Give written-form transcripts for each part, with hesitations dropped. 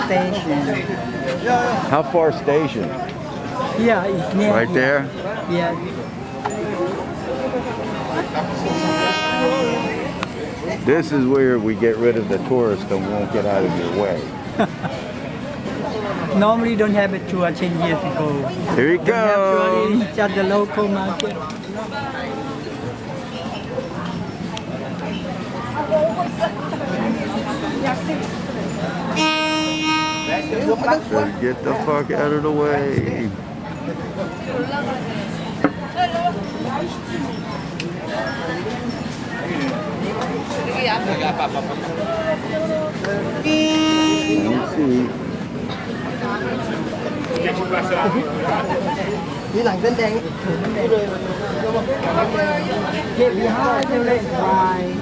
station. How far station? Yeah, it's near Right here. there? Yeah. This is where we get rid of the tourists and won't get out of your way. Normally don't have a tour 10 years ago. Here he Don't have tour goes. in just the local market. Better get the fuck out of the way. Let me see. Đi làng tên đen. Get behind the red line.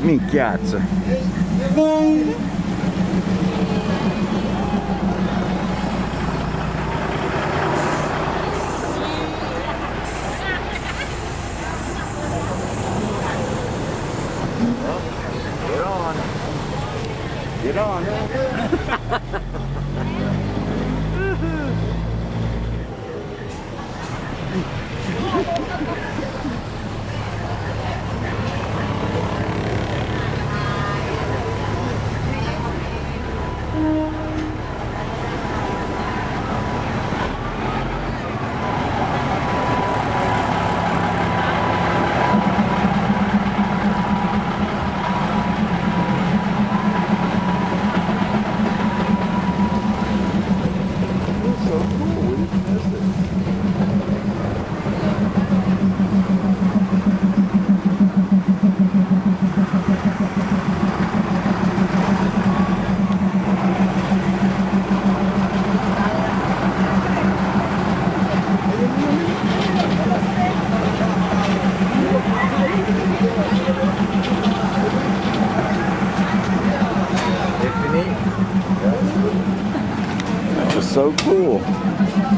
Minchiazza. Get on. Get on. That was so cool.